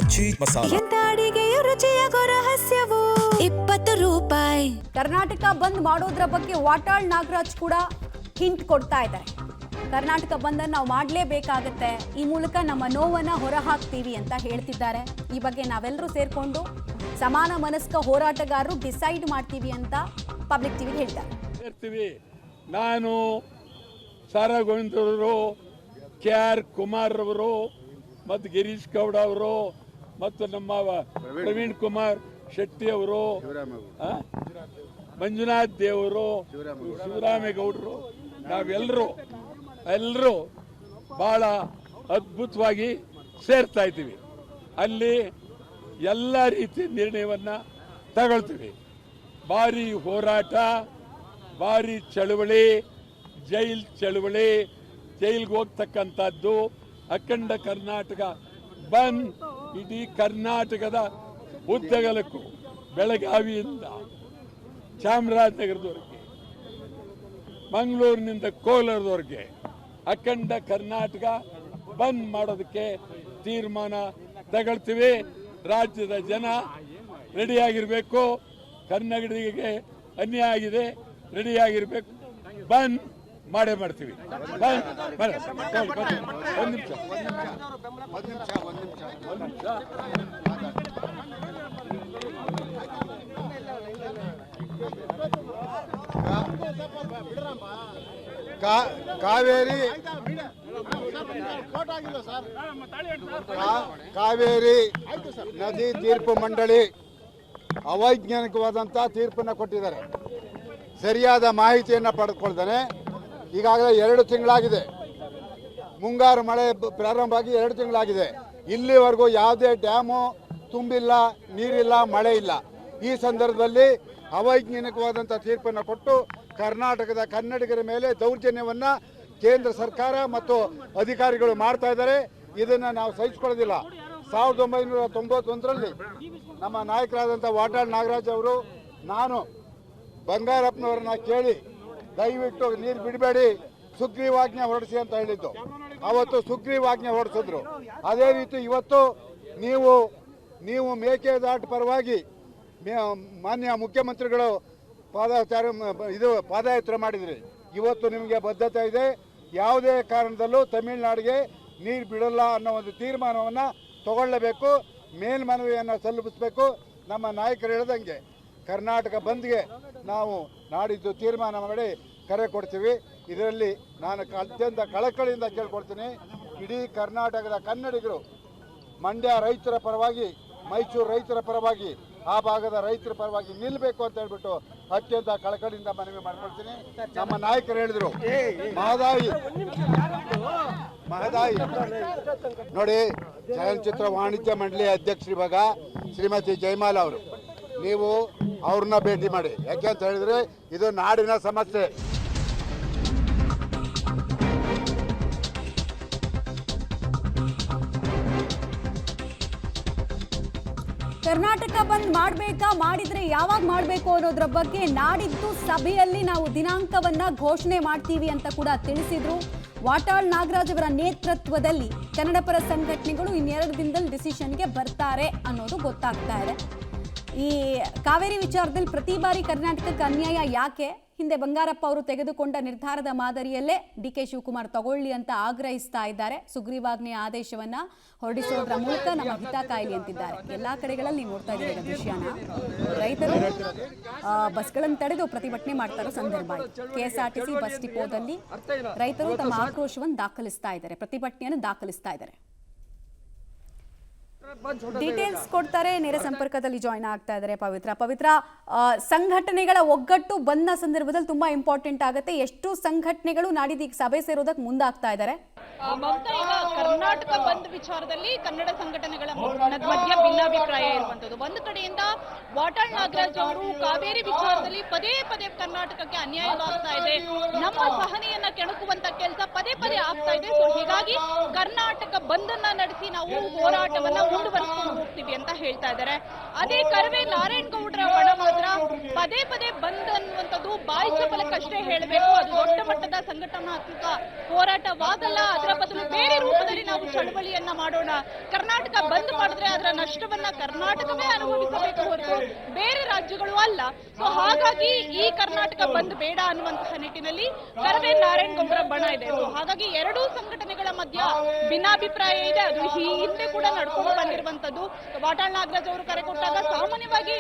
ಅಜ್ಜಿ ಮಸಾಲ. ಎಂತ ಅಡಿಗೆಯ ರುಚಿಯಾಗೋ ರಹಸ್ಯವು 20 ರೂಪಾಯಿ. ಕರ್ನಾಟಕ ಬಂದ್ ಮಾಡೋದ್ರ ಬಗ್ಗೆ ವಾಟಾಳ್ ನಾಗರಾಜ್ ಕೂಡ ಹಿಂಟ್ ಕೊಡ್ತಾ ಇದ್ದಾರೆ. ಕರ್ನಾಟಕ ಬಂದ್ ನಾವು ಮಾಡಲೇಬೇಕಾಗತ್ತೆ, ಈ ಮೂಲಕ ನಮ್ಮ ನೋವನ್ನ ಹೊರಹಾಕ್ತೀವಿ ಅಂತ ಹೇಳ್ತಿದ್ದಾರೆ. ಈ ಬಗ್ಗೆ ನಾವೆಲ್ಲರೂ ಸೇರ್ಕೊಂಡು ಸಮಾನ ಮನಸ್ಕ ಹೋರಾಟಗಾರರು ಡಿಸೈಡ್ ಮಾಡ್ತೀವಿ ಅಂತ ಪಬ್ಲಿಕ್ ಟಿವಿಗೆ ಹೇಳ್ತಾರೆ. ನಾನು ಸಾರಾ ಗೋವಿಂದರವರು, KR ಕುಮಾರ್ ಅವರು ಮತ್ತು ಗಿರೀಶ್ ಗೌಡ ಅವರು ಮತ್ತು ನಮ್ಮ ಪ್ರವೀಣ್ ಕುಮಾರ್ ಶೆಟ್ಟಿ ಅವರು, ಮಂಜುನಾಥ್ ದೇವರು, ಶಿವರಾಮೇಗೌಡರು, ನಾವೆಲ್ಲರೂ ಭಾಳ ಅದ್ಭುತವಾಗಿ ಸೇರ್ತಾ ಇದ್ದೀವಿ. ಅಲ್ಲಿ ಎಲ್ಲ ರೀತಿಯ ನಿರ್ಣಯವನ್ನು ತಗೊಳ್ತೀವಿ. ಭಾರಿ ಹೋರಾಟ, ಭಾರಿ ಚಳುವಳಿ, ಜೈಲ್ ಚಳುವಳಿ, ಜೈಲ್ಗೆ ಹೋಗ್ತಕ್ಕಂಥದ್ದು, ಅಖಂಡ ಕರ್ನಾಟಕ ಬಂದ್ ಇಡೀ ಕರ್ನಾಟಕದ ಉದ್ದಗಲಕ್ಕೂ ಬೆಳಗಾವಿಯಿಂದ ಚಾಮರಾಜನಗರದವರೆಗೆ, ಮಂಗಳೂರಿನಿಂದ ಕೋಲಾರದವರೆಗೆ ಅಖಂಡ ಕರ್ನಾಟಕ ಬಂದ್ ಮಾಡೋದಕ್ಕೆ ತೀರ್ಮಾನ ತಗೊಳ್ತೀವಿ. ರಾಜ್ಯದ ಜನ ರೆಡಿಯಾಗಿರಬೇಕು. ಕನ್ನಡಿಗರಿಗೆ ಅನ್ಯಾಯ ಆಗಿದೆ, ರೆಡಿಯಾಗಿರಬೇಕು. ಬಂದ್ ಮಾಡೇ ಮಾಡ್ತೀವಿ. ಒಂದು ನಿಮಿಷ. ಕಾವೇರಿ ನದಿ ತೀರ್ಪು ಮಂಡಳಿ ಅವೈಜ್ಞಾನಿಕವಾದಂಥ ತೀರ್ಪನ್ನು ಕೊಟ್ಟಿದ್ದಾರೆ. ಸರಿಯಾದ ಮಾಹಿತಿಯನ್ನು ಪಡೆದುಕೊಳ್ತಾನೆ. ಈಗಾಗಲೇ 2 ತಿಂಗಳಾಗಿದೆ, ಮುಂಗಾರು ಮಳೆ ಪ್ರಾರಂಭ ಆಗಿ 2 ತಿಂಗಳಾಗಿದೆ. ಇಲ್ಲಿವರೆಗೂ ಯಾವುದೇ ಡ್ಯಾಮು ತುಂಬಿಲ್ಲ, ನೀರಿಲ್ಲ, ಮಳೆ ಇಲ್ಲ. ಈ ಸಂದರ್ಭದಲ್ಲಿ ಅವೈಜ್ಞಾನಿಕವಾದಂಥ ತೀರ್ಪನ್ನು ಕೊಟ್ಟು ಕರ್ನಾಟಕದ ಕನ್ನಡಿಗರ ಮೇಲೆ ದೌರ್ಜನ್ಯವನ್ನು ಕೇಂದ್ರ ಸರ್ಕಾರ ಮತ್ತು ಅಧಿಕಾರಿಗಳು ಮಾಡ್ತಾ ಇದ್ದಾರೆ. ಇದನ್ನು ನಾವು ಸಹಿಸಿಕೊಳ್ಳೋದಿಲ್ಲ. 1991ರಲ್ಲಿ ನಮ್ಮ ನಾಯಕರಾದಂಥ ವಾಟಾಳ್ ನಾಗರಾಜ್ ಅವರು, ನಾನು ಬಂಗಾರಪ್ಪನವ್ರನ್ನ ಕೇಳಿ ದಯವಿಟ್ಟು ನೀರು ಬಿಡಬೇಡಿ, ಸುಗ್ರೀವಾಜ್ಞೆ ಹೊರಡಿಸಿ ಅಂತ ಹೇಳಿದ್ದು. ಅವತ್ತು ಸುಗ್ರೀವಾಜ್ಞೆ ಹೊರಡಿಸಿದ್ರು. ಅದೇ ರೀತಿ ಇವತ್ತು ನೀವು ಮೇಕೆದಾಟು ಪರವಾಗಿ ಮಾನ್ಯ ಮುಖ್ಯಮಂತ್ರಿಗಳು ಪಾದಯಾತ್ರೆ ಮಾಡಿದ್ರಿ. ಇವತ್ತು ನಿಮಗೆ ಬದ್ಧತೆ ಇದೆ. ಯಾವುದೇ ಕಾರಣದಲ್ಲೂ ತಮಿಳುನಾಡಿಗೆ ನೀರು ಬಿಡಲ್ಲ ಅನ್ನೋ ಒಂದು ತೀರ್ಮಾನವನ್ನು ತಗೊಳ್ಳಬೇಕು, ಮೇಲ್ಮನವಿಯನ್ನು ಸಲ್ಲಿಸಬೇಕು. ನಮ್ಮ ನಾಯಕರು ಹೇಳ್ದಂಗೆ ಕರ್ನಾಟಕ ಬಂದ್ಗೆ ನಾವು ನಾಡಿದ್ದು ತೀರ್ಮಾನ ಮಾಡಿ ಕರೆ ಕೊಡ್ತೀವಿ. ಇದರಲ್ಲಿ ನಾನು ಅತ್ಯಂತ ಕಳಕಳಿಯಿಂದ ಕೇಳ್ಕೊಳ್ತೀನಿ, ಇಡೀ ಕರ್ನಾಟಕದ ಕನ್ನಡಿಗರು ಮಂಡ್ಯ ರೈತರ ಪರವಾಗಿ, ಮೈಸೂರು ರೈತರ ಪರವಾಗಿ, ಆ ಭಾಗದ ರೈತರ ಪರವಾಗಿ ನಿಲ್ಲಬೇಕು ಅಂತ ಹೇಳ್ಬಿಟ್ಟು ಅತ್ಯಂತ ಕಳಕಳಿಯಿಂದ ಮನವಿ ಮಾಡ್ಕೊಳ್ತೀನಿ. ನಮ್ಮ ನಾಯಕರು ಹೇಳಿದ್ರು ಮಹದಾಯಿ ನೋಡಿ, ಚಲನಚಿತ್ರ ವಾಣಿಜ್ಯ ಮಂಡಳಿ ಅಧ್ಯಕ್ಷರು ಇವಾಗ ಶ್ರೀಮತಿ ಜಯಮಾಲಾ ಅವರು, ನೀವು ಅವ್ರನ್ನ ಭೇಟಿ ಮಾಡಿ. ಯಾಕೆ ಅಂತ ಹೇಳಿದ್ರೆ ಇದು ನಾಡಿನ ಸಮಸ್ಯೆ. ಕರ್ನಾಟಕ ಬಂದ್ ಮಾಡಬೇಕಾ, ಮಾಡಿದ್ರೆ ಯಾವಾಗ ಮಾಡಬೇಕು ಅನ್ನೋದ್ರ ಬಗ್ಗೆ ನಾಡಿದ್ದು ಸಭೆಯಲ್ಲಿ ನಾವು ದಿನಾಂಕವನ್ನ ಘೋಷಣೆ ಮಾಡ್ತೀವಿ ಅಂತ ಕೂಡ ತಿಳಿಸಿದ್ರು. ವಾಟಾಳ್ ನಾಗರಾಜ್ ಅವರ ನೇತೃತ್ವದಲ್ಲಿ ಕನ್ನಡಪರ ಸಂಘಟನೆಗಳು ಇನ್ನೆರಡು ದಿನದಲ್ಲಿ ಡಿಸಿಷನ್ಗೆ ಬರ್ತಾರೆ ಅನ್ನೋದು ಗೊತ್ತಾಗ್ತಾ ಇದೆ. ಈ ಕಾವೇರಿ ವಿಚಾರದಲ್ಲಿ ಪ್ರತಿ ಬಾರಿ ಕರ್ನಾಟಕಕ್ಕೆ ಅನ್ಯಾಯ ಯಾಕೆ? ಹಿಂದೆ ಬಂಗಾರಪ್ಪ ಅವರು ತೆಗೆದುಕೊಂಡ ನಿರ್ಧಾರದ ಮಾದರಿಯಲ್ಲೇ DK ಶಿವಕುಮಾರ್ ತಗೊಳ್ಳಿ ಅಂತ ಆಗ್ರಹಿಸ್ತಾ ಇದ್ದಾರೆ. ಸುಗ್ರೀವಾಜ್ಞೆಯ ಆದೇಶವನ್ನ ಹೊರಡಿಸೋದ್ರ ಮೂಲಕ ನಮ್ಮ ಹಿತ ಕಾಯಲಿ ಅಂತಿದ್ದಾರೆ. ಎಲ್ಲಾ ಕಡೆಗಳಲ್ಲಿ ನೋಡ್ತಾ ಇದ್ದೀವಿ ದೃಶ್ಯನ. ರೈತರು ಬಸ್ಗಳನ್ನು ತಡೆದು ಪ್ರತಿಭಟನೆ ಮಾಡ್ತಾ ಇರೋ ಸಂದರ್ಭ. KSRTC ಬಸ್ ಡಿಪೋದಲ್ಲಿ ರೈತರು ತಮ್ಮ ಆಕ್ರೋಶವನ್ನು ದಾಖಲಿಸ್ತಾ ಇದ್ದಾರೆ, ಪ್ರತಿಭಟನೆಯನ್ನು ದಾಖಲಿಸ್ತಾ ಇದ್ದಾರೆ. ಡೀಟೇಲ್ಸ್ ಕೊಡ್ತಾರೆ. ನೇರ ಸಂಪರ್ಕದಲ್ಲಿ ಜಾಯ್ನ್ ಆಗ್ತಾ ಇದ್ದಾರೆ ಪವಿತ್ರ. ಸಂಘಟನೆಗಳ ಒಗ್ಗಟ್ಟು ಬಂದ ಸಂದರ್ಭದಲ್ಲಿ ತುಂಬಾ ಇಂಪಾರ್ಟೆಂಟ್ ಆಗುತ್ತೆ. ಎಷ್ಟು ಸಂಘಟನೆಗಳು ನಾಡಿದ್ದು ಈಗ ಸಭೆ ಸೇರೋದಕ್ಕೆ ಮುಂದಾಗ್ತಾ ಇದ್ದಾರೆ? ಮಮತಾ, ಈಗ ಕರ್ನಾಟಕ ಬಂದ್ ವಿಚಾರದಲ್ಲಿ ಕನ್ನಡ ಸಂಘಟನೆಗಳ ಮಧ್ಯ ಭಿನ್ನಾಭಿಪ್ರಾಯ ಇರುವಂತದ್ದು. ಒಂದು ಕಡೆಯಿಂದ ವಾಟಾಳ್ ನಾಗರಾಜ್ ಅವರು ಕಾವೇರಿ ವಿಚಾರದಲ್ಲಿ ಪದೇ ಪದೇ ಕರ್ನಾಟಕಕ್ಕೆ ಅನ್ಯಾಯವಾಗ್ತಾ ಇದೆ, ನಮ್ಮ ಸಹನೆಯನ್ನ ಕೆಣಕುವಂತ ಕೆಲಸ ಪದೇ ಪದೇ ಆಗ್ತಾ ಇದೆ. ಸೊ ಹೀಗಾಗಿ ಕರ್ನಾಟಕ ಬಂದ್ ಅನ್ನ ನಡೆಸಿ ನಾವು ಹೋರಾಟವನ್ನ ಮುಂದುವರಿಸಿಕೊಂಡು ಹೋಗ್ತೀವಿ ಅಂತ ಹೇಳ್ತಾ ಇದ್ದಾರೆ. ಅದೇ ಕರವೇ ನಾರಾಯಣಗೌಡರ ಬಣ ಮಾತ್ರ ಪದೇ ಪದೇ ಬಂದ್ ಅನ್ನುವಂಥದ್ದು ಬಾಯಿ ಚಪಲಕ್ಕಷ್ಟೇ ಹೇಳಬೇಕು, ಅದು ದೊಡ್ಡ ಮಟ್ಟದ ಸಂಘಟನಾತ್ಮಕ ಹೋರಾಟವಾಗಲ್ಲ, ಅದರ ಬದಲು ಬೇರೆ ರೂಪದಲ್ಲಿ ನಾವು ಚಳವಳಿಯನ್ನ ಮಾಡೋಣ. ಕರ್ನಾಟಕ ಬಂದ್ ಮಾಡಿದ್ರೆ ಅದರ ನಷ್ಟವನ್ನ ಕರ್ನಾಟಕವೇ ಅನುಭವಿಸಬೇಕು ಹೊರತು ಬೇರೆ ರಾಜ್ಯಗಳು ಅಲ್ಲ. ಸೊ ಹಾಗಾಗಿ ಈ ಕರ್ನಾಟಕ ಬಂದ್ ಬೇಡ ಅನ್ನುವಂತಹ ನಿಟ್ಟಿನಲ್ಲಿ ಕರವೇ ನಾರಾಯಣಗೌಡರ ಬಣ ಇದೆ. ಸೊ ಹಾಗಾಗಿ ಎರಡೂ ಸಂಘಟನೆಗಳ ಮಧ್ಯ ಭಿನ್ನಾಭಿಪ್ರಾಯ ಇದೆ. ಅದು ಈ ಹಿಂದೆ ಕೂಡ ನಡ್ಕೊಂಡು ಬಂದಿರುವಂತದ್ದು. ವಾಟಾಳ್ ನಾಗರಾಜ್ ಅವರು ಕರೆ ಕೊಟ್ಟಾಗ ಸಾಮಾನ್ಯವಾಗಿ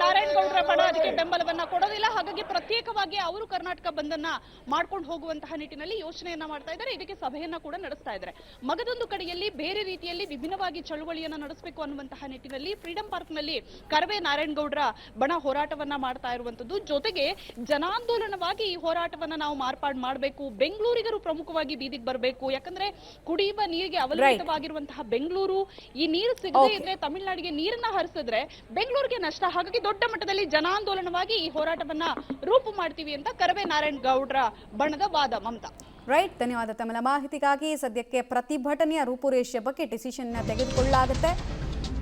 ನಾರಾಯಣಗೌಡರ ಬಣ ಅದಕ್ಕೆ ಬೆಂಬಲವನ್ನ ಕೊಡೋದಿಲ್ಲ. ಹಾಗಾಗಿ ಪ್ರತ್ಯೇಕವಾಗಿ ಅವರು ಕರ್ನಾಟಕ ಬಂದನ್ನ ಮಾಡ್ಕೊಂಡು ಹೋಗುವಂತಹ ನಿಟ್ಟಿನಲ್ಲಿ ಯೋಚನೆಯನ್ನ ಮಾಡ್ತಾ ಇದ್ದಾರೆ. ಇದಕ್ಕೆ ಸಭೆಯನ್ನ ಕೂಡ ನಡೆಸ್ತಾ ಇದ್ದಾರೆ. ಮಗದೊಂದು ಕಡೆಯಲ್ಲಿ ಬೇರೆ ರೀತಿಯಲ್ಲಿ ವಿಭಿನ್ನವಾಗಿ ಚಳುವಳಿಯನ್ನ ನಡೆಸಬೇಕು ಅನ್ನುವಂತಹ ನಿಟ್ಟಿನಲ್ಲಿ ಫ್ರೀಡಂ ಪಾರ್ಕ್ ನಲ್ಲಿ ಕರವೇ ನಾರಾಯಣಗೌಡರ ಬಣ ಹೋರಾಟವನ್ನ ಮಾಡ್ತಾ ಇರುವಂತದ್ದು. ಜೊತೆಗೆ ಜನಾಂದೋಲನವಾಗಿ ಈ ಹೋರಾಟವನ್ನ ನಾವು ಮಾರ್ಪಾಡು ಮಾಡಬೇಕು, ಬೆಂಗಳೂರಿಗರು ಪ್ರಮುಖವಾಗಿ ಬೀದಿಗೆ ಬರಬೇಕು. ಯಾಕಂದ್ರೆ ಕುಡಿಯುವ ನೀರಿಗೆ ಅವಲಂಬಿತವಾಗಿರುವಂತಹ ಬೆಂಗಳೂರು ಈ ನೀರು ಸಿಗದೇ ಇದ್ರೆ ತಮಿಳುನಾಡಿಗೆ ನೀರನ್ನ ಹರಿಸಿದ್ರೆ ಬೆಂಗಳೂರಿಗೆ ನಷ್ಟ. ಹಾಗಾಗಿ ದೊಡ್ಡ ಮಟ್ಟದಲ್ಲಿ ಜನಾಂದೋಲನವಾಗಿ ಈ ಹೋರಾಟವನ್ನ ರೂಪು ಮಾಡ್ತೀವಿ ಅಂತ ಕರವೇ ನಾರಾಯಣಗೌಡರ ಬಣದ ವಾದ. ಮಮತಾ. ರೈಟ್, ಧನ್ಯವಾದ ತಮ್ಮ ಮಾಹಿತಿಗಾಗಿ. ಸದ್ಯಕ್ಕೆ ಪ್ರತಿಭಟನೆಯ ರೂಪುರೇಷೆ ಬಗ್ಗೆ ಡಿಸಿಷನ್ ತೆಗೆದುಕೊಳ್ಳಲಾಗುತ್ತೆ.